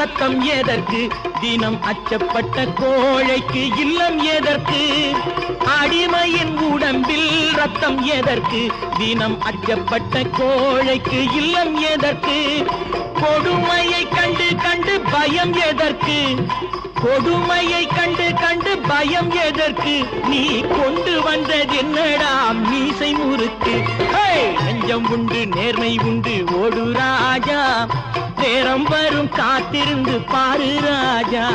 ரத்தம் எதற்கு தினம் அச்சப்பட்ட கோழைக்கு இல்லம் எதற்கு அடிமையின் உடம்பில் ரத்தம் எதற்கு தினம் அச்சப்பட்ட கோழைக்கு இல்லம் எதற்கு கொடுமையை கண்டு கண்டு பயம் எதற்கு கொடுமையை கண்டு கண்டு பயம் எதற்கு நீ கொண்டு வந்தது என்னடா மீசை முறுக்கு நெஞ்சம் உண்டு நேர்மை உண்டு ஓடு ராஜா நேரம் வரும் காத்திருந்து பாரு ராஜா